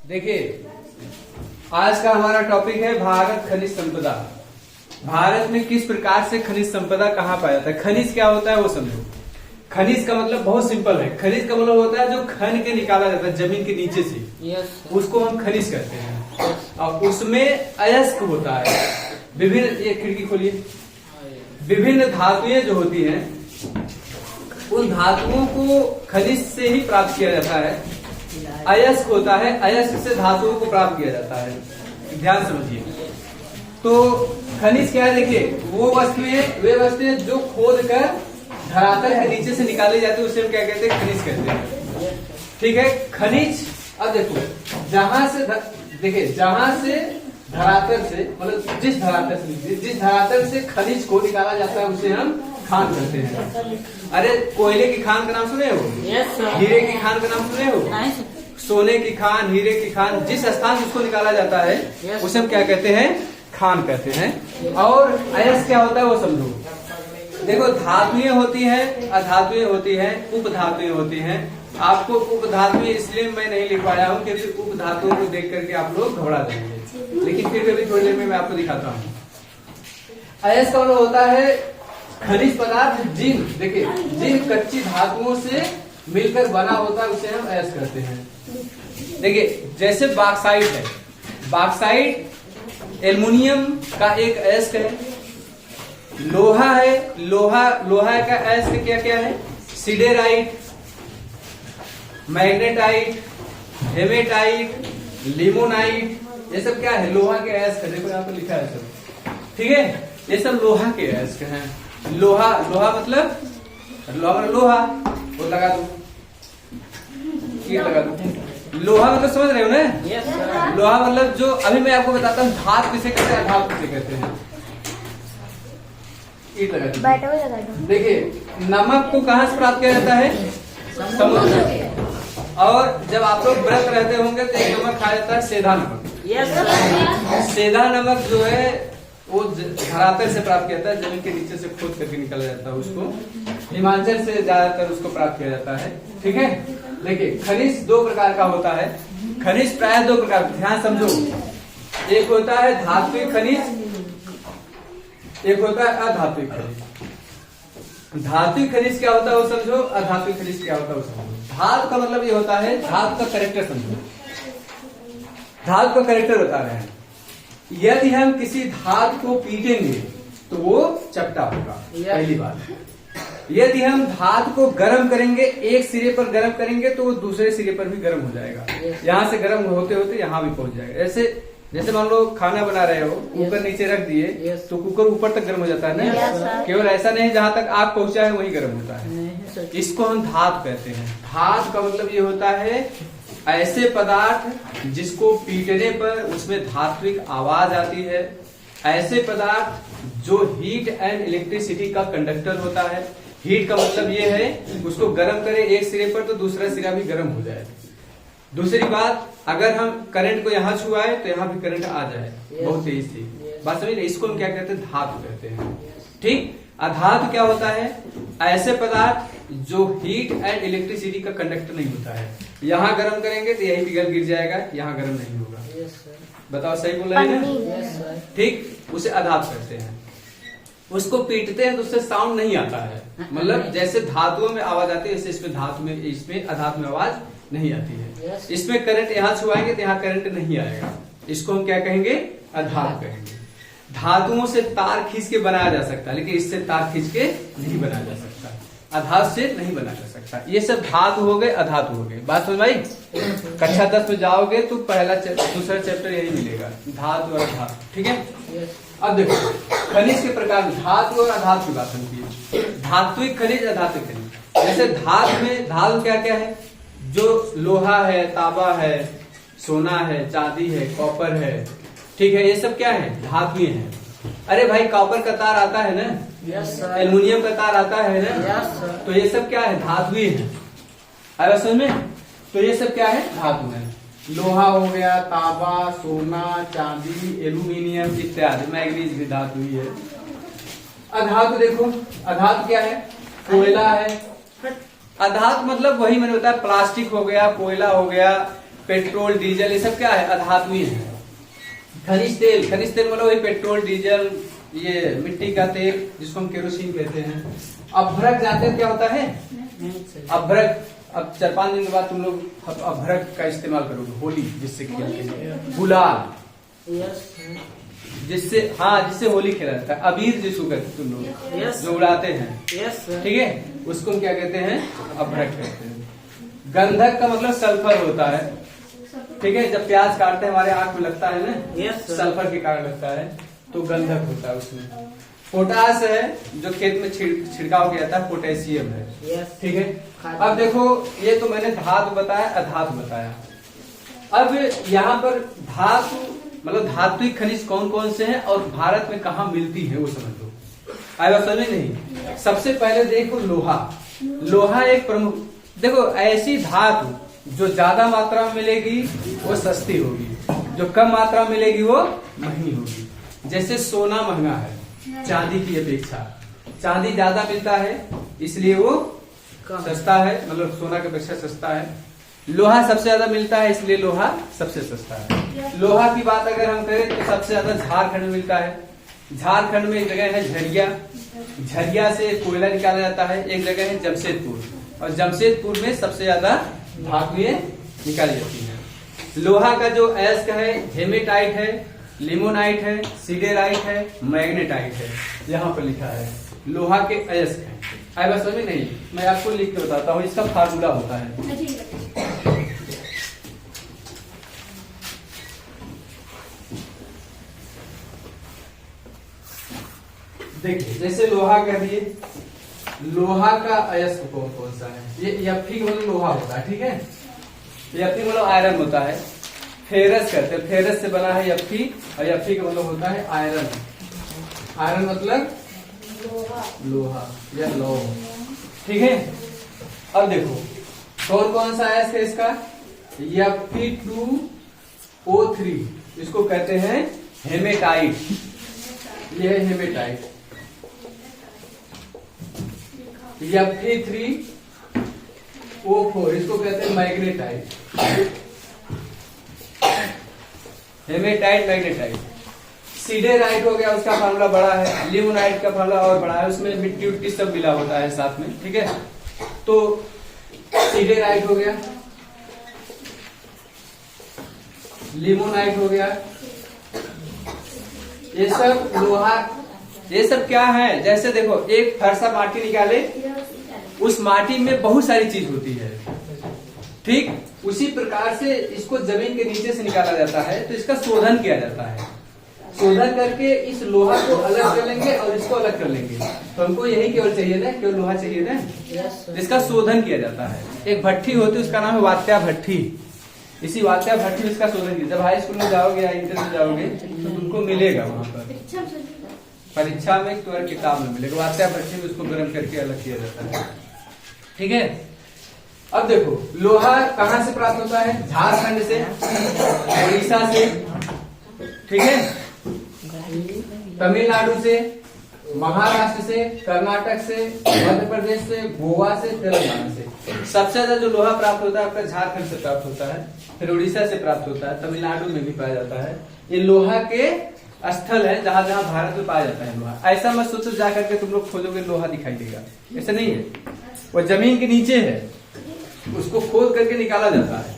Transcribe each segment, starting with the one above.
देखिए, आज का हमारा टॉपिक है भारत खनिज संपदा। भारत में किस प्रकार से खनिज संपदा कहाँ पाया जाता है। खनिज क्या होता है वो समझो। खनिज का मतलब बहुत सिंपल है। खनिज का मतलब होता है जो खन के निकाला जाता है जमीन के नीचे से, उसको हम खनिज कहते हैं। और उसमें अयस्क होता है। विभिन्न, ये खिड़की खोलिए, विभिन्न धातुएं जो होती हैं उन धातुओं को खनिज से ही प्राप्त किया जाता है। अयस्क होता है, अयस्क से धातुओं को प्राप्त किया जाता है। ध्यान समझिए। तो खनिज क्या है, देखिए वो वस्तुएं जो खोद कर धरातल के नीचे से निकाली जाती है उसे हम क्या कहते हैं, खनिज कहते हैं। ठीक है, खनिज। अब देखो, जहां से देखिए, जहां से धरातल से, मतलब जिस धरातल से खनिज को निकाला जाता है उसे हम खान कहते हैं। अरे कोयले की खान का नाम सुने हो? हीरे की खान का नाम सुने हो? सोने की खान, हीरे की खान, जिस स्थान से उसको निकाला जाता है उसे हम क्या कहते हैं, खान कहते हैं। और अयस्क क्या होता है वो समझो। देखो, धातुएं होती हैं, अधातुएं होती हैं, उपधातुएं होती हैं। आपको उपधातुएं इसलिए मैं नहीं लिख पाया हूँ क्योंकि उपधातुओं को देख करके आप लोग घबरा देंगे, लेकिन फिर भी थोड़ी देर में मैं आपको दिखाता हूँ। अयस्क का मतलब होता है खनिज पदार्थ जिन कच्ची धातुओं से मिलकर बना होता है उसे हम अयस्क कहते हैं। देखिए, जैसे बॉक्साइट है, बॉक्साइट एल्युमिनियम का एक अयस्क है। लोहा है, लोहा का अयस्क क्या क्या है, सिडेराइट, मैग्नेटाइट, हेमेटाइट, लिमोनाइट, ये सब क्या है, लोहा के अयस्क। देखो यहाँ पर लिखा है सब, ठीक है, ये सब लोहा के अयस्क हैं। लोहा मतलब लोहा, वो लगा दो, ये लगा दो। लोहा मतलब समझ रहे हो ना? लोहा मतलब जो अभी मैं आपको बताता हूँ धातु किसे कहते हैं, अधातु किसे कहते हैं। ईट लगा दो। देखिए, नमक को कहाँ से प्राप्त किया जाता है, समुद्र। और जब आप लोग व्रत रहते होंगे तो एक नमक खाया जाता है, सेंधा नमक। सेंधा नमक जो है वो धरातल से प्राप्त किया जाता है, जमीन के नीचे से खोद करके निकाला जाता है। उसको हिमाचल से ज्यादातर उसको प्राप्त किया जाता है। ठीक है, देखिए खनिज दो प्रकार का होता है। खनिज प्राय दो प्रकार, ध्यान समझो। एक होता है धात्विक खनिज, एक होता है अधात्विक खनिज। धात्विक खनिज क्या होता है वो समझो, अधात्विक खनिज क्या होता है वो समझो। धातु का मतलब ये होता है, धातु का कैरेक्टर समझो। धातु का कैरेक्टर बता रहे हैं। यदि हम किसी धातु को पीटेंगे तो वो चपटा होगा, पहली बात। यदि हम धातु को गर्म करेंगे, एक सिरे पर गर्म करेंगे तो वो दूसरे सिरे पर भी गर्म हो जाएगा। यहाँ से गर्म होते होते यहाँ भी पहुंच जाएगा। जैसे मान लो खाना बना रहे हो, कुकर नीचे रख दिए तो कुकर ऊपर तक गर्म हो जाता है ना। केवल ऐसा नहीं, जहाँ तक आग पहुंचा है वही गर्म होता है। इसको हम धातु कहते हैं। धातु का मतलब ये होता है ऐसे पदार्थ जिसको पीटने पर उसमें धात्विक आवाज आती है। ऐसे पदार्थ जो हीट एंड इलेक्ट्रिसिटी का कंडक्टर होता है। हीट का मतलब ये है उसको गर्म करें एक सिरे पर तो दूसरा सिरा भी गर्म हो जाए। दूसरी बात, अगर हम करंट को यहाँ छुआए तो यहाँ भी करंट आ जाए बहुत तेज से। बात समझ रहे? इसको हम क्या कहते हैं, धातु कहते हैं। ठीक। अधातु क्या होता है, ऐसे पदार्थ जो हीट एंड इलेक्ट्रिसिटी का कंडक्टर नहीं होता है। यहाँ गर्म करेंगे तो यही भी गिर जाएगा, यहाँ गर्म नहीं होगा। बताओ सही बोल रहे हैं ना? ठीक, उसे अधातु कहते हैं। उसको पीटते हैं तो उससे साउंड नहीं आता है, मतलब जैसे धातुओं में आवाज आती है इसमें इसमें अधातु में आवाज नहीं आती है। इसमें करंट यहाँ छुआएंगे तो यहाँ करंट नहीं आएगा। इसको हम क्या कहेंगे, अधातु कहेंगे। धातुओं से तार खींच के बनाया जा सकता है, लेकिन इससे तार खींच के नहीं बनाया जा सकता। अधातु से नहीं बना जा सकता। ये सब धातु हो गए, अधातु हो गए। बात समझ भाई? कक्षा 10 में जाओगे तो दूसरा चैप्टर यही मिलेगा, धातु और अधातु। ठीक है। अब देखो खनिज के प्रकार, धातु और अधातु की बात होती है। धात्विक खनिज, अधात्विक खनिज। जैसे धातु में धातु क्या क्या है, जो लोहा है, तांबा है, सोना है, चांदी है, कॉपर है। ठीक है, ये सब क्या है, धातुएं हैं। अरे भाई, कॉपर का तार आता है ना, एल्युमिनियम का तार आता है ना, तो ये सब क्या है, धातुएं हैं। अरे समझ में? तो ये सब क्या है, धातु है। लोहा हो गया, तांबा, सोना, चांदी, एल्युमिनियम इत्यादि। मैग्नीज भी धातु ही है। अधातु देखो, अधातु क्या है, कोयला है। अधातु मतलब वही मैंने बताया, प्लास्टिक हो गया, कोयला हो गया, पेट्रोल, डीजल, ये सब क्या है? अधात्मीय है। खनिज तेल मतलब वही पेट्रोल, डीजल, ये मिट्टी का तेल जिसको हम केरोसिन कहते हैं। अभ्रक जानते हैं क्या होता है? अभ्रक, अब 4-5 दिन के बाद तुम लोग अभ्रक का इस्तेमाल करोगे, होली जिससे खेलते हैं, गुलाल जिससे, हाँ, जिससे होली खेला जाता है, अबीर जिसको कहते तुम लोग जो उड़ाते हैं, ठीक है, उसको हम क्या कहते हैं? अभ्रक कहते हैं। गंधक का मतलब सल्फर होता है, ठीक है, जब प्याज काटते हैं हमारे आंख में लगता है ना, सल्फर के कारण लगता है, तो गंधक होता है उसमें। पोटास है जो खेत में छिड़काव किया जाता है, पोटेशियम है, ठीक है। अब देखो, ये तो मैंने धातु बताया, अधातु बताया। अब यहाँ पर धातु मतलब धात्विक खनिज कौन कौन से हैं और भारत में कहाँ मिलती है वो समझ लो। आएगा समझ नहीं? सबसे पहले देखो लोहा। लोहा एक प्रमुख, देखो ऐसी धातु जो ज्यादा मात्रा में मिलेगी वो सस्ती होगी, जो कम मात्रा में मिलेगी वो महंगी होगी। जैसे सोना महंगा है चांदी की अपेक्षा, चांदी ज्यादा मिलता है इसलिए वो सस्ता है, मतलब सोना की अपेक्षा सस्ता है। लोहा सबसे ज्यादा मिलता है इसलिए लोहा सबसे सस्ता है। लोहा की बात अगर हम करें तो सबसे ज्यादा झारखंड में मिलता है। झारखंड में एक जगह है झरिया, झरिया से कोयला निकाला जाता है। एक जगह है जमशेदपुर, और जमशेदपुर में सबसे ज्यादा धातुएं निकाली जाती है। लोहा का जो अयस्क है हेमेटाइट है, लिमोनाइट है, सिडेराइट है, मैग्नेटाइट है, यहाँ पर लिखा है लोहा के अयस्क है। आई बात समझ में नहीं? मैं आपको लिख के बताता हूँ, इसका फार्मूला होता है। देखिए, जैसे लोहा कह दिए, लोहा का अयस्क कौन कौन सा है? ये Fe का मतलब लोहा होता है, ठीक है, Fe मतलब आयरन होता है। फेरस कहते हैं, फेरस से बना है Fe, और Fe का मतलब होता है आयरन। आयरन मतलब लोहा या लौह, ठीक है। अब देखो कौन कौन सा अयस्क है इसका? Fe2O3, इसको कहते हैं हेमेटाइट, ये है हेमेटाइट। Fe3O4, इसको कहते हैं मैग्नेटाइट। Haematite, magnetite. सिडेराइट हो गया, उसका फार्मूला बड़ा है। लिमोनाइट का फार्मूला और बड़ा है, उसमें मिट्टी उट्टी सब मिला होता है साथ में, ठीक है। तो सिडेराइट हो गया, लिमोनाइट हो गया, ये सब लोहा, ये सब क्या है? जैसे देखो, एक फरसा माटी निकाले, उस माटी में बहुत सारी चीज होती है, ठीक, उसी प्रकार से इसको जमीन के नीचे से निकाला जाता है, तो इसका शोधन किया जाता है। शोधन करके इस लोहा को अलग कर लेंगे और इसको अलग कर लेंगे। तो हमको यही केवल चाहिए ना, केवल लोहा चाहिए ना, इसका शोधन किया जाता है। एक भट्ठी होती है, उसका नाम है वात्या भट्ठी। इसी वात्या भट्ठी में इसका शोधन किया। जब हाई स्कूल में जाओगे या इंटर में जाओगे तो तुमको मिलेगा वहां पर, परीक्षा में तुम्हारी किताब में मिलेगा। वात्या भट्ठी में उसको गर्म करके अलग किया जाता है, ठीक है। अब देखो, लोहा कहाँ से प्राप्त होता है? झारखंड से, उड़ीसा से, ठीक है, तमिलनाडु से, महाराष्ट्र से, कर्नाटक से, मध्य प्रदेश से, गोवा से, तेलंगाना से। सबसे ज्यादा जो लोहा प्राप्त होता है आपका झारखंड से प्राप्त होता है, फिर उड़ीसा से प्राप्त होता है, तमिलनाडु में भी पाया जाता है। ये लोहा के स्थल है जहां जहां भारत में पाया जाता है लोहा। ऐसा मत सोचो जाकर के तुम लोग खोजोगे लोहा दिखाई देगा, ऐसा नहीं है। वो जमीन के नीचे है, उसको खोद करके निकाला जाता है,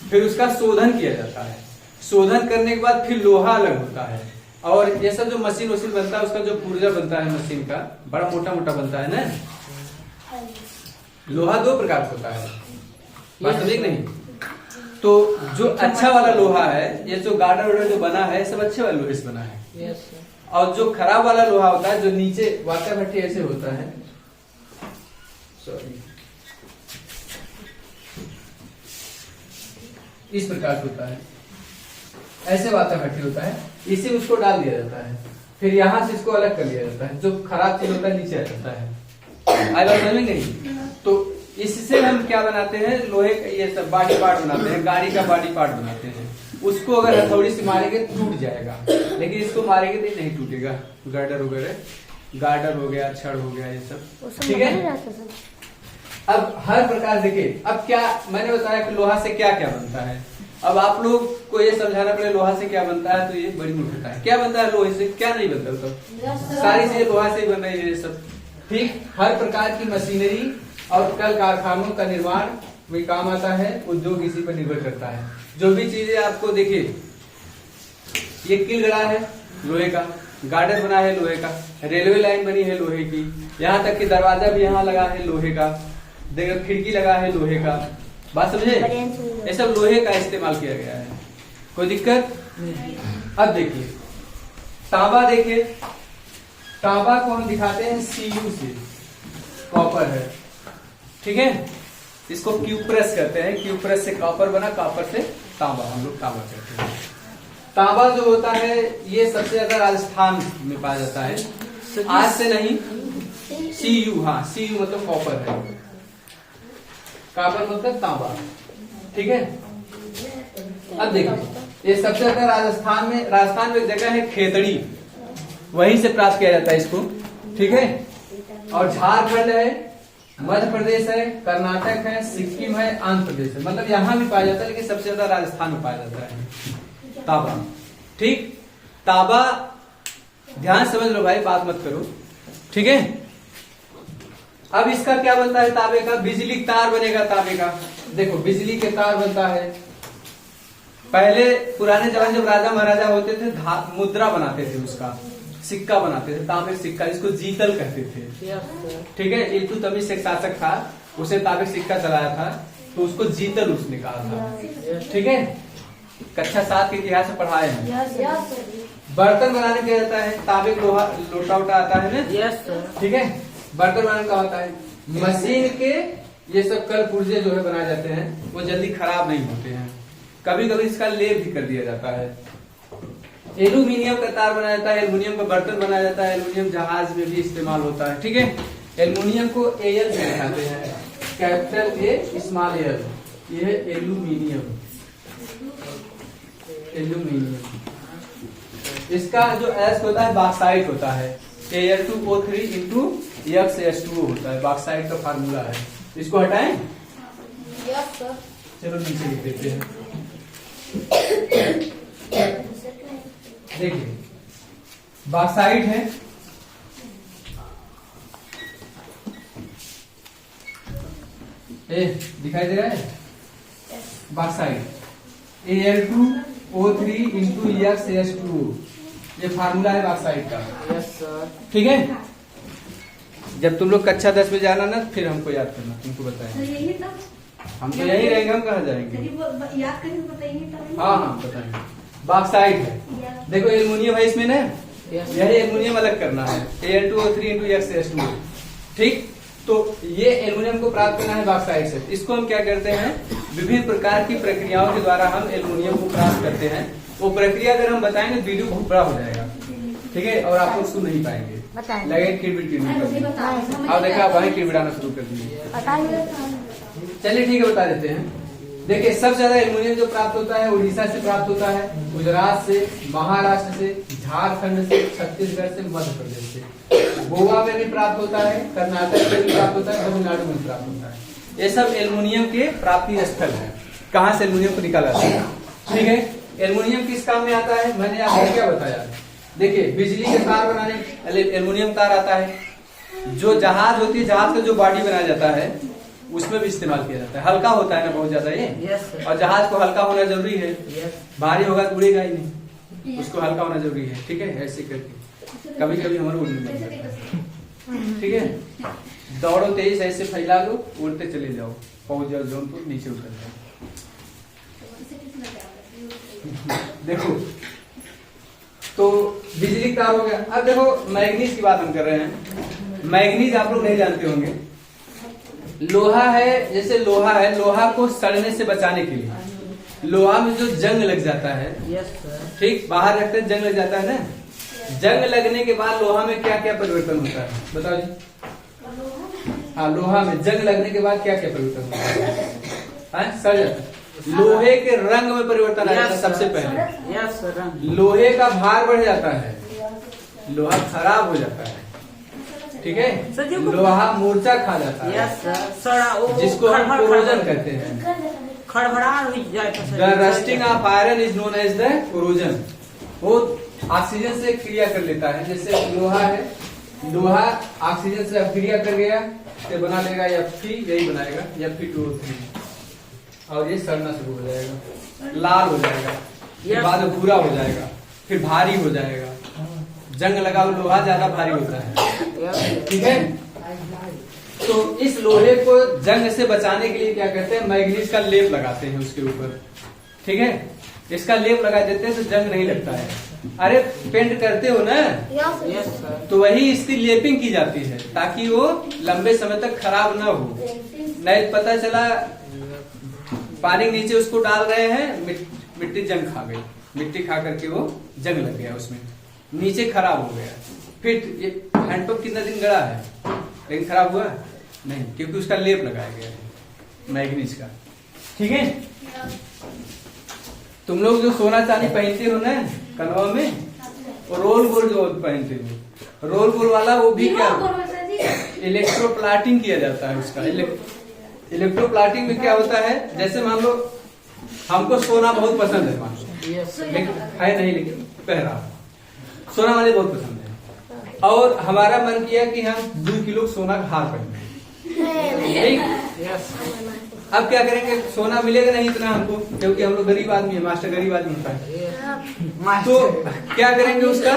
फिर उसका शोधन किया जाता है। शोधन करने के बाद फिर लोहा अलग होता है, और ये सब जो मशीन वशीन बनता है, उसका जो पुर्जा बनता है मशीन का, बड़ा मोटा मोटा बनता है ना। लोहा 2 प्रकार का होता है, बात समझे नहीं? तो जो अच्छा वाला लोहा है, ये जो गार्डर वार्डर जो बना है, सब अच्छे वाले लोहे से बना है। और जो खराब वाला लोहा होता है, जो नीचे वात्या भट्ठी ऐसे होता है, सॉरी, इस प्रकार से होता है, ऐसे वात्या भट्ठी होता है, इसे उसको डाल दिया जाता है, फिर यहाँ से इसको अलग कर लिया जाता है। जो खराब चीज होता है नीचे आ जाता है। आई बात समझ नहीं? तो इससे हम क्या बनाते हैं? लोहे का ये सब बॉडी पार्ट बनाते हैं, गाड़ी का बॉडी पार्ट बनाते हैं। उसको अगर हथौड़ी से मारेंगे टूट जाएगा, लेकिन इसको मारेंगे तो नहीं टूटेगा। गार्डर वगैरह, गार्डर हो गया, छड़ हो गया, ये सब, ठीक है। अब हर प्रकार देखिए, अब क्या मैंने बताया कि लोहा से क्या क्या बनता है। अब आप लोग को ये समझाना पड़े लोहा से क्या बनता है, तो ये बड़ी मूर्खता है। क्या बनता है लोहे से, क्या नहीं बनता, तो सारी चीजें लोहा से ही बन रही है ये सब। ठीक, हर प्रकार की मशीनरी और कल कारखानों का निर्माण में काम आता है, उद्योग इसी पर निर्भर करता है। जो भी चीजें आपको देखिए, ये किल गड़ा है लोहे का, गार्डन बना है लोहे का, रेलवे लाइन बनी है लोहे की, यहाँ तक कि दरवाजा भी यहाँ लगा है लोहे का, देखो खिड़की लगा है लोहे का। बात समझे, ये सब लोहे का इस्तेमाल किया गया है, कोई दिक्कत। अब देखिए तांबा, देखिए तांबा को हम दिखाते हैं Cu से, कॉपर है, ठीक है, इसको क्यूप्रस कहते हैं, क्यूप्रस से कॉपर बना, कॉपर से तांबा, हम लोग तांबा कहते हैं। तांबा जो होता है ये सबसे ज्यादा राजस्थान में पाया जाता है, आज से नहीं, Cu, हाँ Cu मतलब कॉपर है, कॉपर मतलब तांबा, ठीक है। अब देखिए ये सबसे ज्यादा राजस्थान में एक जगह है खेतड़ी, वहीं से प्राप्त किया जाता है इसको, ठीक है। और झारखंड है, मध्य प्रदेश है, कर्नाटक है, सिक्किम है, आंध्र प्रदेश है, मतलब यहाँ भी पाया जाता है, लेकिन सबसे ज्यादा राजस्थान में पाया जाता है तांबा। ठीक, तांबा ध्यान समझ लो भाई, बात मत करो, ठीक है। अब इसका क्या बनता है तांबे का, बिजली तार बनेगा तांबे का। देखो बिजली के तार बनता है, पहले पुराने जमाने जब राजा महाराजा होते थे मुद्रा बनाते थे, उसका सिक्का बनाते थे, तांबे सिक्का, जिसको जीतल कहते थे, ठीक है। इल्तुतमिश एक शासक था, उसे तांबे सिक्का चलाया था, तो उसको जीतल उसने कहा था, ठीक है। कक्षा 7 के इतिहास में पढ़ाए हैं। बर्तन बनाने क्या जाता है, तांबे लोहा लोटा उटा आता है ना, ठीक है। बर्तन बनाने का होता है, मशीन के ये सब कल पुर्जे जो है बनाए जाते हैं, वो जल्दी खराब नहीं होते हैं, कभी कभी इसका लेप भी कर दिया जाता है। एल्यूमिनियम का तार बनाया जाता है, एल्यूमिनियम का बर्तन बनाया जाता है, एल्यूमिनियम जहाज में भी इस्तेमाल होता है, ठीक है। एल्यूमिनियम को एल से दिखाते हैं, कैपिटल ए स्मॉल एल, ये है एल्यूमिनियम, एल्यूमिनियम। इसका जो एस होता है बॉक्साइट होता है, Al2O3 इंटू X2O होता है, बॉक्साइट का फार्मूला है। इसको हटाएं, चलो नीचे लिख देते हैं। देखिए बॉक्साइट है, दिखाई दे रहा है, बॉक्साइट Al2O3 इंटू X2O, ये फार्मूला है बॉक्साइट का, ठीक है। जब तुम लोग कक्षा 10 में जाना ना, फिर हमको याद करना, तुमको बताएंगे, हम तो यही रहेंगे, हम कहाँ जाएंगे, याद करें तो बताइए। हाँ हाँ बताएंगे। बॉक्साइट है, देखो एल्युमिनियम है इसमें ना, यही एल्युमिनियम अलग करना है, Al2O3 इंटू X2O, ठीक। तो ये एल्युमिनियम को प्राप्त करना है बॉक्साइट से, इसको हम क्या करते हैं, विभिन्न प्रकार की प्रक्रियाओं के द्वारा हम एल्युमिनियम को प्राप्त करते हैं। वो प्रक्रिया अगर हम बताएंगे वीडियो बहुत बड़ा हो जाएगा, ठीक है, और आप लोग सुन नहीं पाएंगे, लगे किड़बिड़। अब देखा आप वहीं किड़बिड़ाना शुरू कर दिए, चलिए ठीक है बता देते हैं। देखिए सबसे ज्यादा एल्युमिनियम जो प्राप्त होता है उड़ीसा से प्राप्त होता है, गुजरात से, महाराष्ट्र से, झारखंड से, छत्तीसगढ़ से, मध्य प्रदेश से, गोवा में भी प्राप्त होता है, कर्नाटक में भी प्राप्त होता है, तमिलनाडु में भी प्राप्त होता है। ये सब एल्युमिनियम के प्राप्ति स्थल है, कहाँ से एल्युमिनियम को निकाला जाता है, ठीक है। एल्युमिनियम किस काम में आता है, मैंने आपको क्या बताया, देखिए बिजली के तार बनाने एल्युमिनियम तार आता है, जो जहाज होती है, जहाज का जो बॉडी बनाया जाता है उसमें भी इस्तेमाल किया जाता है, हल्का होता है ना बहुत ज्यादा ये, और जहाज को हल्का होना जरूरी है, भारी होगा तो उड़ेगा ही नहीं, उसको हल्का होना जरूरी है, ठीक है। ऐसे करके कभी कभी हमारे उड़ने, ठीक है। दौड़ो तेज, ऐसे फैला लो, उड़ते चले जाओ, पहुंच जाओ जौनपुर, नीचे उतर जाओ। देखो तो बिजली तार हो गया। अब देखो मैग्नीज की बात हम कर रहे हैं, मैग्नीज आप लोग नहीं जानते होंगे, लोहा है, जैसे लोहा है, लोहा को सड़ने से बचाने के लिए, लोहा में जो जंग लग जाता है, ठीक, बाहर रखते हैं जंग लग जाता है ना, जंग लगने के बाद लोहा में क्या क्या परिवर्तन होता है बताओ जी। हाँ, लोहा में जंग लगने के बाद क्या क्या परिवर्तन होता है, सड़ जाता है। लोहे के रंग में परिवर्तन आ जाता है, सबसे पहले लोहे का भार बढ़ जाता है, लोहा खराब हो जाता है, ठीक है। लोहा मूर्छा खा जाता है, जिसको हम कोरोजन कहते हैं, खड़बड़ाहट हो जाए तो the rusting of iron is known as the corrosion. वो ऑक्सीजन से क्रिया कर लेता है। जैसे लोहा है, लोहा ऑक्सीजन से क्रिया कर गया तो बना लेगा Fe, यही बनाएगा Fe2O3 और ये सड़ना शुरू हो जाएगा, लाल हो जाएगा, फिर बाद में भूरा हो जाएगा, फिर भारी हो जाएगा। जंग लगा हुआ लोहा ज्यादा भारी होता है, ठीक है। तो इस लोहे को जंग से बचाने के लिए क्या करते हैं, मैग्नीज का लेप लगाते हैं उसके ऊपर, ठीक है। इसका लेप लगा देते हैं तो जंग नहीं लगता है। अरे पेंट करते हो ना, यस सर। तो वही इसकी लेपिंग की जाती है ताकि वो लंबे समय तक खराब ना हो। नहीं पता चला पानी नीचे उसको डाल रहे हैं, मिट्टी जंग खा गई, मिट्टी खा करके वो जंग लग गया, उसमें नीचे खराब हो गया। फिर ये हैंडपंप कितना दिन गड़ा है लेकिन खराब हुआ नहीं, क्योंकि उसका लेप लगाया गया है मैग्नीज का, ठीक है। तुम लोग जो सोना चांदी पहनते हो ना कनवा में, वो रोल गोल्ड जो पहनते हो, रोल गोल्ड वाला वो भी क्या इलेक्ट्रोप्लाटिंग किया जाता है उसका। इलेक्ट्रोप्लाटिंग में क्या होता है, जैसे मान लो हमको सोना बहुत पसंद है, मान लो लेकिन है नहीं, लेकिन पहरा सोना वाले बहुत पसंद है, और हमारा मन किया कि हम 2 किलो सोना का हार पहने, अब क्या करेंगे, सोना मिलेगा नहीं इतना हमको, क्योंकि हम लोग गरीब आदमी है, मास्टर गरीब आदमी होता है। तो क्या करेंगे, उसका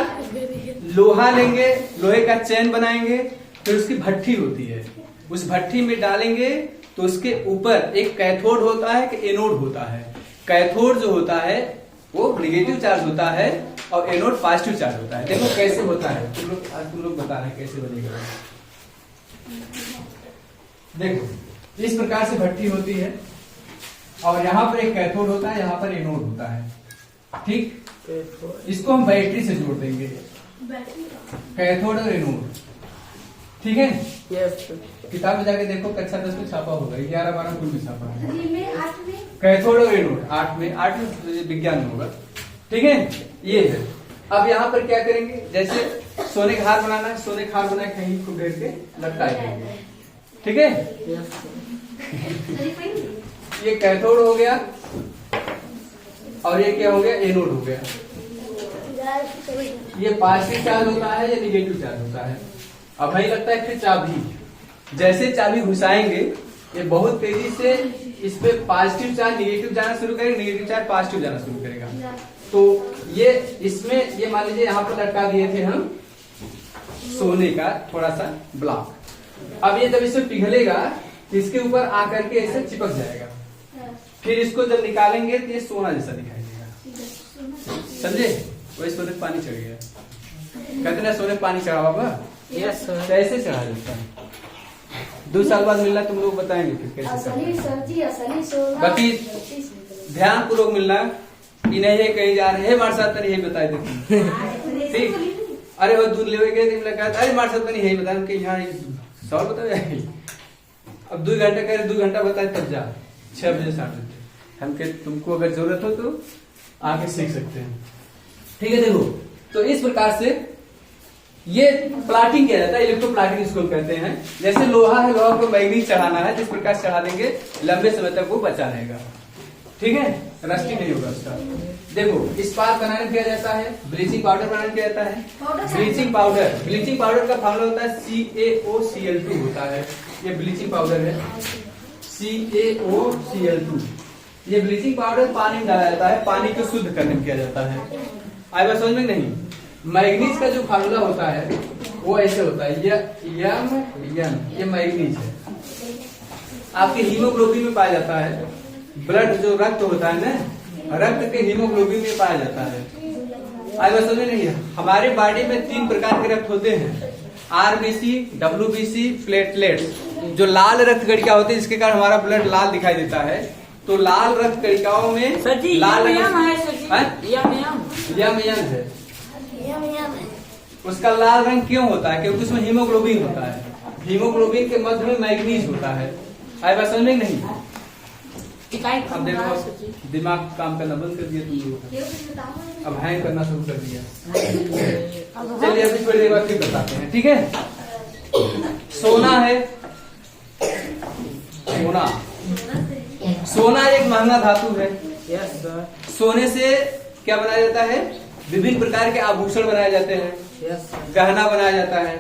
लोहा लेंगे, लोहे का चैन बनाएंगे, फिर उसकी भट्ठी होती है, उस भट्ठी में डालेंगे तो उसके ऊपर एक कैथोड होता है कि एनोड होता है। कैथोड जो होता है वो नेगेटिव चार्ज होता है और एनोड पॉजिटिव चार्ज होता है। देखो कैसे होता है, तुम लोग बता रहे हैं कैसे बनेगा। देखो इस प्रकार से भट्टी होती है और यहाँ पर एक कैथोड होता है, यहाँ पर एनोड होता है, ठीक। इसको हम बैटरी से जोड़ देंगे, कैथोड और एनोड, ठीक है। यस। किताब में जाके देखो, कक्षा 10 में छापा होगा, 11, 12 कुल में छापा है, 8 में कैथोड और एनोड। 8 में विज्ञान में होगा, ठीक है। ये है। अब यहाँ पर क्या करेंगे, जैसे सोने का हार बनाना है, सोने का हार बना कहीं को घेर के लटका देंगे, ठीक है। ये कैथोड हो गया और ये क्या हो गया, एनोड हो गया। ये पॉजिटिव चार्ज होता है या निगेटिव चार्ज होता है। अब वही लगता है फिर चाबी, जैसे चाबी घुसाएंगे ये बहुत तेजी से इस पे पॉजिटिव चार्ज निगेटिव जाना शुरू करेगा, निगेटिव चार्ज पॉजिटिव जाना शुरू करेगा। तो ये इसमें, ये मान लीजिए यहाँ पर लटका दिए थे हम सोने का थोड़ा सा ब्लॉक। अब ये जब इसमें पिघलेगा तो इसके ऊपर आकर के ऐसे चिपक जाएगा, फिर इसको जब निकालेंगे तो ये सोना जैसा दिखाई देगा, समझे। वही सोने पे पानी चढ़ गया, कहते ना सोने पे पानी चढ़ा बाबा, यस सर। कैसे चढ़ा जाता है। 2 साल बाद मिलना, तुम लोग बताएंगे फिर कैसे। बाकी ध्यान पूर्वक मिलना, कि नहीं है कहीं जा रहे हैं हमारे साथ, यही बताए देते, ठीक। अरे वो दूध ले गए, अरे हमारे साथ नहीं यही बताया कि यहाँ सवाल बताए। अब 2 घंटा कह रहे, 2 घंटा बताए तब जा, 6 बजे 7 बजे हम के तुमको अगर जरूरत हो तो आके सीख सकते हैं, ठीक है। देखो तो इस प्रकार से ये प्लाटिंग किया जाता है, इलेक्ट्रो प्लाटिंग इसको कहते हैं। जैसे लोहा है, लोहा को मैग्नीज चढ़ाना है, जिस प्रकार चढ़ा देंगे लंबे समय तक वो बचा रहेगा, ठीक है, रस्टिंग नहीं होगा उसका। देखो इस्पात बनाने किया जाता है, ब्लीचिंग पाउडर बनाने किया जाता है। ब्लीचिंग पाउडर का फार्मूला होता है CaOCl2 होता है, ये ब्लीचिंग पाउडर है CaOCl2। ये ब्लीचिंग पाउडर पानी में डाला जाता है, पानी को शुद्ध करने में किया जाता है। आई बात समझ में नहीं। मैग्नीज का जो फार्मूला होता है वो ऐसे होता है, ये मैग्नीज है, आपके हीमोग्लोबिन में पाया जाता है। ब्लड जो रक्त होता है ना, रक्त के हीमोग्लोबिन में पाया जाता है। आई बात समझ में नहीं। हमारे बॉडी में 3 प्रकार के रक्त होते हैं, RBC, WBC, प्लेटलेट्स। जो लाल रक्त कणिका होती है, इसके कारण हमारा ब्लड लाल दिखाई देता है। तो लाल रक्त कणिकाओं में लाल है, उसका लाल रंग क्यों होता है, क्योंकि उसमें हीमोग्लोबिन होता है। हीमोग्लोबिन के मध्य में मैग्नीज होता है। आई बात समझ में नहीं। अब देखो दिमाग काम करना बंद कर दिया तुम लोगों, अब हैंग करना शुरू कर दिया। चलिए अभी थोड़ी देर बाद फिर बताते हैं, ठीक सोना है, सोना एक महंगा धातु है। Yes sir. सोने से क्या बनाया जाता है? विभिन्न प्रकार के आभूषण बनाए जाते हैं, यस सर। गहना बनाया जाता है।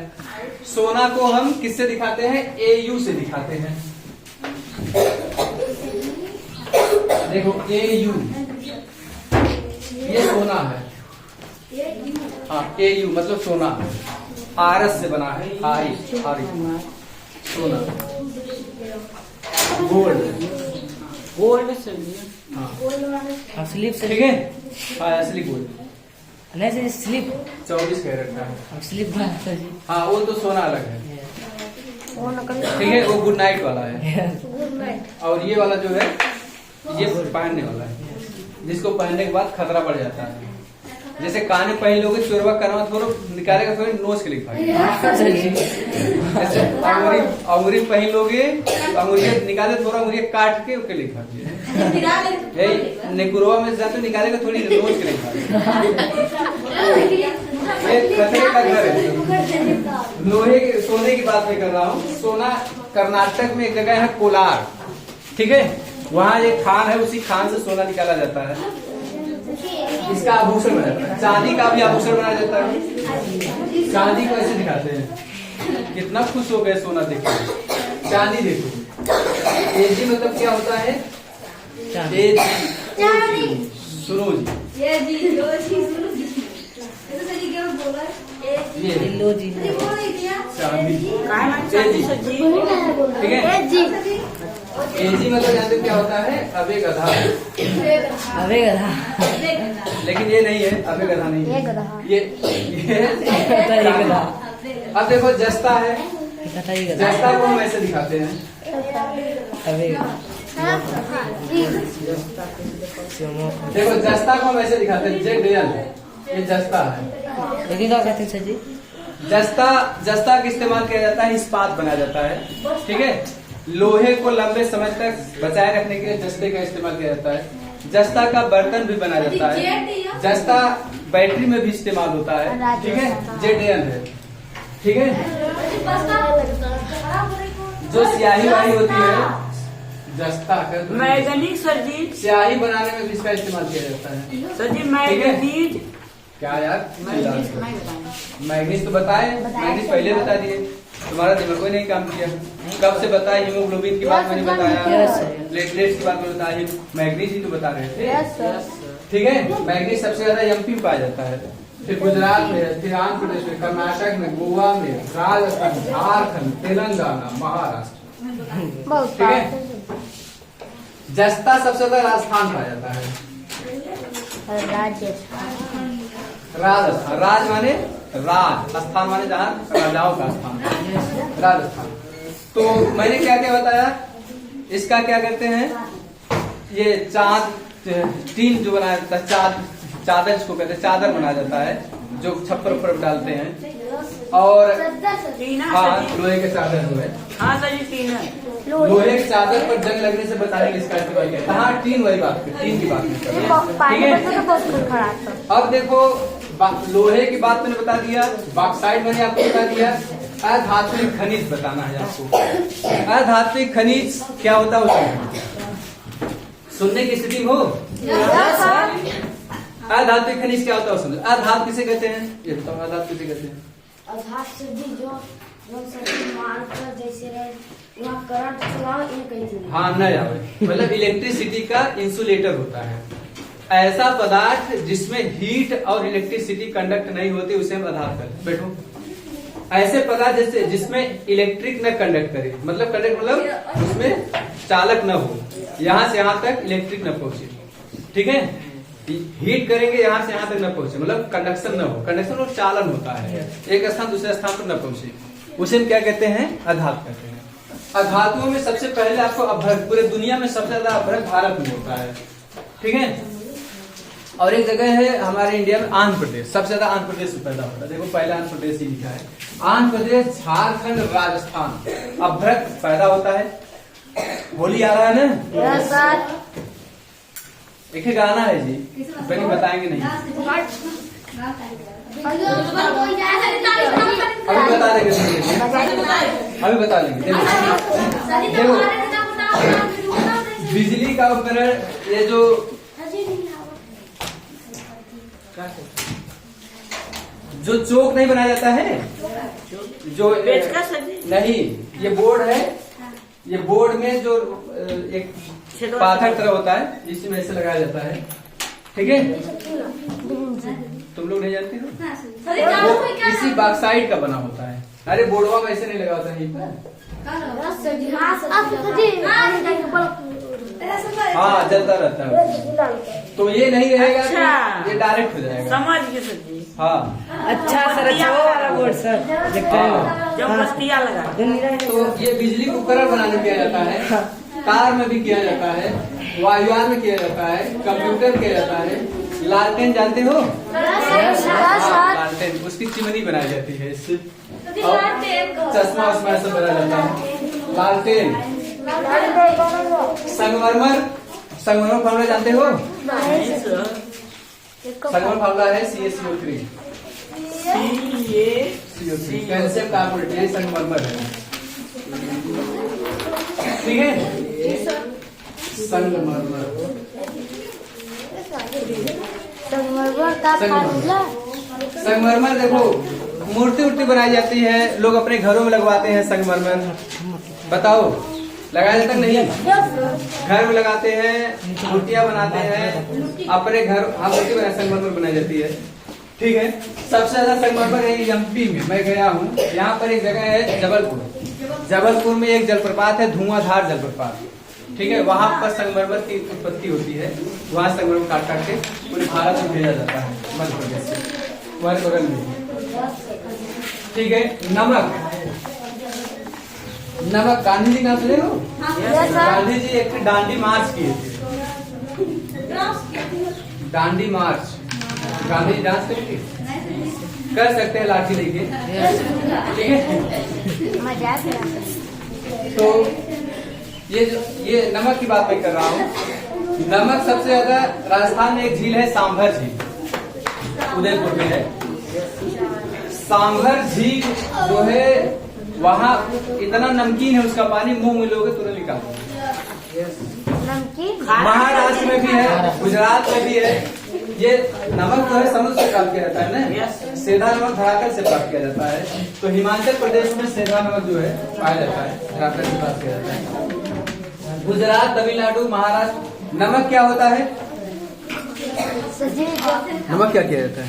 सोना को हम किससे दिखाते हैं? AU से दिखाते हैं। देखो AU, ये सोना है। हाँ, AU मतलब सोना, आरस से बना है, आरी सोना। गोल्ड, गोल्ड सर जी। हाँ स्लिप से ठीक है। हाँ असली गोल्ड नहीं सर, स्लिप 24 कैरेट का है। स्लिप बना सर जी। हाँ वो तो सोना अलग है, ठीक है, वो गुड नाइट वाला है। और ये वाला जो है ये पहनने वाला है, जिसको पहनने के बाद खतरा बढ़ जाता है। जैसे कान में पहन लोगे, चोरवा करवा थोड़ा निकालेगा, थोड़ी नोच के लिखा। जैसे अंगुरी पहन लोगे, अंगुरी निकाले थोड़ा, अंगुरी काट के उसके लिखा। नेकुरवा में जाते निकालेगा, थोड़ी नोच के लिखा। ये खतरे का घर है। लोहे के सोने की बात मैं कर रहा हूँ। सोना कर्नाटक में एक जगह है कोलार, ठीक है, वहाँ एक खान है, उसी खान से सोना निकाला जाता है। इसका आभूषण बनाया जाता है। चांदी का भी आभूषण बनाया जाता है। चांदी को ऐसे दिखाते हैं। कितना खुश हो गए सोना देखो। चांदी देखो, एजी मतलब क्या होता है? सुनो जी, ये लो जी। चांदी, ठीक है। एजी मतलब जानते हो क्या होता है? अबे गधा। अबे गधा। लेकिन ये नहीं है, अबे गधा नहीं है, ये गधा। अब देखो जस्ता है, जस्ता को हम ऐसे दिखाते हैं। अबे देखो जस्ता को हम ऐसे दिखाते हैं, ये जस्ता है। लेकिन क्या कहते हैं सर जी? जस्ता का इस्तेमाल किया जाता है, इस्पात बनाया जाता है, ठीक है। लोहे को लंबे समय तक बचाए रखने के लिए जस्ते का इस्तेमाल किया जाता है। जस्ता का बर्तन भी बनाया जाता है। जस्ता बैटरी में भी इस्तेमाल होता है, ठीक है, जेडेन है, ठीक है। जो स्याही वाही होती है जस्ता का, मैगनीज सर जी। स्याही बनाने में भी इसका इस्तेमाल किया जाता है सर जी। मैगनीज क्या यार? मैग्नीज तो बताए, मैग्नीज पहले बता दिए, तुम्हारा दिमाग कोई नहीं काम किया। कब से बताया? हीमोग्लोबिन की बात मैंने बताया, प्लेटलेट्स की बात मैंने बताई, मैग्नीज ही तो बता रहे थे, ठीक है। मैग्नीज सबसे ज्यादा एमपी में पाया जाता है, फिर गुजरात में, फिर आंध्र प्रदेश में, कर्नाटक में, गोवा में, राजस्थान, झारखंड, तेलंगाना, महाराष्ट्र, ठीक है। जस्ता सबसे ज्यादा राजस्थान पाया जाता है। राजस्थान, राज माने राज, स्थान माने जहाँ राजाओं का स्थान, राजस्थान। तो मैंने क्या क्या बताया? इसका क्या करते हैं? ये टीन जो बनाया जाता है, चादर जिसको कहते हैं, चादर बनाया जाता है, जो छप्पर ऊपर डालते हैं। और हाँ, लोहे के चादर हुए। हाँ सर जी, लोहे की चादर पर जंग लगने से बचाने के इसका इस्तेमाल किया। हाँ, टीन वाली बात, टीन की बात ठीक है। अब देखो, लोहे की बात मैंने बता दिया, बॉक्साइट मैंने आपको बता दिया। अधात्विक खनिज बताना है आपको। अधात्विक खनिज क्या होता है उसमें? सुनने की स्थिति में हो? अधात्विक खनिज क्या होता है उसमें? अधात किसे कहते हैं? ये बताओ, अधात किसे कहते हैं? हाँ, न आवे, मतलब इलेक्ट्रिसिटी का इंसुलेटर होता है। ऐसा पदार्थ जिसमें हीट और इलेक्ट्रिसिटी कंडक्ट नहीं होती, उसे हम अधात कहते हैं। बैठो। ऐसे पदार्थ जैसे जिसमें इलेक्ट्रिक न कंडक्ट करे, मतलब कंडक्ट मतलब उसमें चालक न हो, यहाँ से यहाँ तक इलेक्ट्रिक न पहुंचे, ठीक है। हीट करेंगे यहाँ से यहाँ तक न पहुंचे, मतलब कंडक्शन न हो। कंडक्शन और चालन होता है, एक स्थान दूसरे स्थान पर न पहुंचे, उसे हम क्या कहते हैं? अधात कहते हैं। अधातुओं में सबसे पहले आपको अभ्रक, पूरे दुनिया में सबसे ज्यादा अभ्रक भारत में होता है, ठीक है। और एक जगह है हमारे इंडिया में, आंध्र प्रदेश, सबसे ज्यादा आंध्र प्रदेश से पैदा होता है। देखो पहले आंध्र प्रदेश ही लिखा है। आंध्र प्रदेश, झारखंड, राजस्थान अभ्रक पैदा होता है। होली आ रहा है ना? एक गाना है जी, पहले बताएंगे नहीं, अभी बता देंगे, अभी बता देंगे। देखो बिजली का उपकरण, ये जो चोक नहीं बनाया जाता है, जो पेचकस सर जी। नहीं, ये बोर्ड है, ये बोर्ड में जो एक पाथर तरह होता है, इसमें ऐसे लगाया जाता है, ठीक है। तुम लोग नहीं जानते हो, वो इसी बॉक्साइड का बना होता है। अरे बोर्डवा में ऐसे नहीं लगा होता है, हाँ जलता रहता है, तो ये नहीं रहेगा। अच्छा। ये डायरेक्ट हो जाएगा। समझ गए सर जी। हाँ अच्छा सर, अच्छा वो वाला बोर्ड सर, हाँ। जब बस्तियाँ लगा। तो ये बिजली उपकरण बनाने में किया जाता है, कार में भी किया जाता है, वायुयान में किया जाता है, कंप्यूटर में किया जाता है। लालटेन जानते हो? हाँ, लालटेन, उसकी चिमनी बनाई जाती है इससे, और चश्मा उसमें ऐसे बनाया जाता है। लालटेन, संगमरमर, संगमरमर फार्मूला जानते हो? नहीं सर। संगमरमर फार्मूला है CaCO3, CO3 कैल्शियम कार्बोनेट, ये संगमरमर है, ठीक है। संगमरमर, संगमरमर देखो, मूर्ति उर्ति बनाई जाती है, लोग अपने घरों में लगवाते हैं संगमरमर। बताओ लगाया जाता नहीं? घर में लगाते हैं, मूर्तियां बनाते हैं अपने घर, हम मूर्ति बना संगमरमर बनाई जाती है, ठीक है। सबसे ज्यादा संगमरमर है MP में, मैं गया हूँ, यहाँ पर एक जगह है जबलपुर, जबलपुर में एक जलप्रपात है, धुआंधार जलप्रपात, ठीक है। वहाँ पर संगमरमर की उत्पत्ति होती है, वहाँ संगमरमर काट काट के पूरे भारत में भेजा जाता है, मध्य प्रदेश से, हमारे बगल में, ठीक है। नमक, नमक गांधी जी का सुने हो? गांधी जी एक दांडी मार्च किए थे, दांडी मार्च, गांधी जी डांस करेंगे, कर सकते हैं लाठी लेके, ठीक है। तो ये नमक की बात मैं कर रहा हूँ। नमक सबसे ज्यादा राजस्थान में एक झील है, सांभर झील, उदयपुर में है। सांभर झील जो है, वहाँ इतना नमकीन है उसका पानी, मुंह में लोगे तुरंत निकाल। महाराष्ट्र में भी है, गुजरात में भी है। ये नमक जो है समुद्र से प्राप्त किया जाता है ना, सेंधा नमक धरातल से प्राप्त किया जाता है। तो हिमाचल प्रदेश में सेंधा नमक जो है पाया जाता है, धरातल से प्राप्त किया जाता है। गुजरात, तमिलनाडु, महाराष्ट्र, नमक क्या होता है? नमक क्या किया जाता है?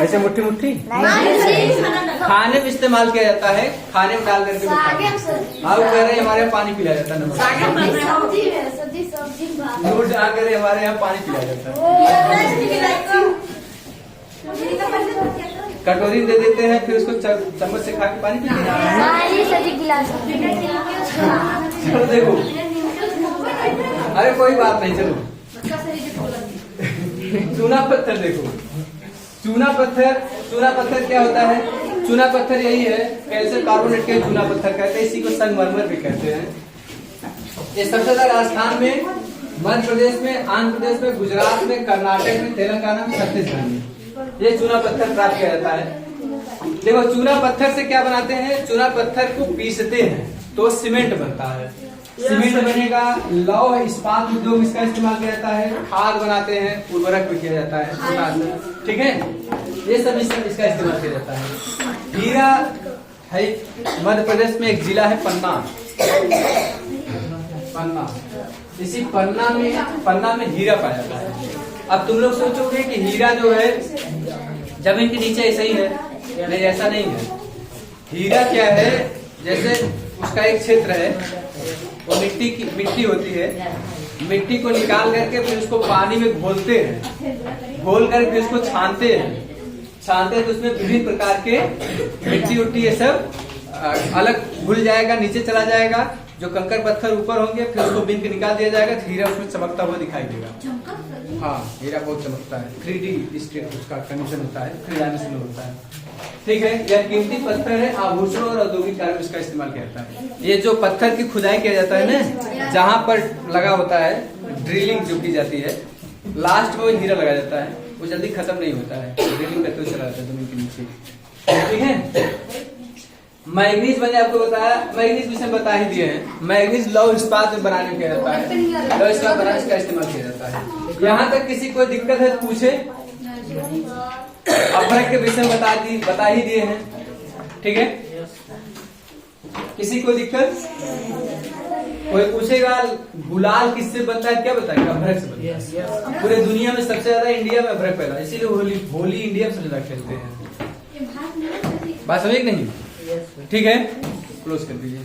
ऐसे मुट्ठी मुट्ठी खाने में इस्तेमाल किया जाता है, खाने में डाल करके आप कह रहे हैं हमारे यहाँ पानी पिलाया जाता है, नमक दूध डाल कर हमारे यहाँ पानी पिलाया जाता है। कटोरी दे देते हैं, फिर उसको चम्मच से खा के पानी पीते हैं। चलो देखो, अरे कोई बात नहीं, चलो चूना पत्थर देखो, चूना पत्थर क्या होता है? चूना पत्थर यही है, कैल्शियम कार्बोनेट के चूना पत्थर कहते हैं, इसी को संगमरमर भी कहते हैं। ये सबसे ज्यादा राजस्थान में, मध्य प्रदेश में, आंध्र प्रदेश में, गुजरात में, कर्नाटक में, तेलंगाना में, छत्तीसगढ़ में ये चूना पत्थर प्राप्त किया जाता है। देखो चूना पत्थर से क्या बनाते हैं? चूना पत्थर को पीसते हैं तो सीमेंट बनता है, सीमेंट बनेगा, लौह इस्पात उद्योग इसका इस्तेमाल किया जाता है, खाद बनाते हैं, उर्वरक भी किया जाता है, ठीक है। ये सब इसका इस्तेमाल किया जाता है। हीरा है, मध्य प्रदेश में एक जिला है पन्ना, इसी पन्ना में हीरा पाया जाता है। अब तुम लोग सोचोगे कि हीरा जो है जमीन के नीचे ऐसा ही है, नहीं ऐसा नहीं है। हीरा क्या है? जैसे उसका एक क्षेत्र है, वो मिट्टी होती है, मिट्टी को निकाल करके फिर उसको पानी में घोलते हैं, घोल कर फिर उसको छानते हैं तो उसमें विभिन्न प्रकार के मिट्टी उट्टी ये सब अलग घुल जाएगा, नीचे चला जाएगा, जो कंकर पत्थर ऊपर होंगे, फिर उसको बीन के निकाल दिया जाएगा, हीरा उसमें चमकता हुआ दिखाई देगा। हाँ, हीरा बहुत चमकता है, 3D स्टेट उसका कंडीशन होता है, 3 डायमेंशन होता है, ठीक है। यह कीमती पत्थर है, आभूषणों और औद्योगिक कार्य में इसका इस्तेमाल किया जाता है। ये जो पत्थर की खुदाई किया जाता है ना, जहाँ पर लगा होता है, ड्रिलिंग जो की जाती है, लास्ट में वो हीरा लगाया जाता है, वो जल्दी खत्म नहीं होता है, ड्रिलिंग करते हुए चला जाता है जमीन के नीचे, ठीक है। मैग्नीज मैंने आपको बताया, मैग्नीज विषय बता ही दिए हैं। मैग्नीज लौह इस्पात में बनाने में किया जाता है, लौह इस्पात बनाने का इस्तेमाल किया जाता है। यहाँ तक किसी को दिक्कत है तो पूछे। अभ्रक के विषय में बता ही दिए हैं, ठीक है। किसी को दिक्कत? कोई पूछेगा गुलाल किससे बनता है, क्या बताएगा? अभ्रक से बनता है। पूरे दुनिया में सबसे ज्यादा इंडिया में अभ्रक पैदा, इसीलिए होली इंडिया में सबसे ज्यादा खेलते हैं। बात समझे कि नहीं? ठीक है, क्लोज कर दीजिए।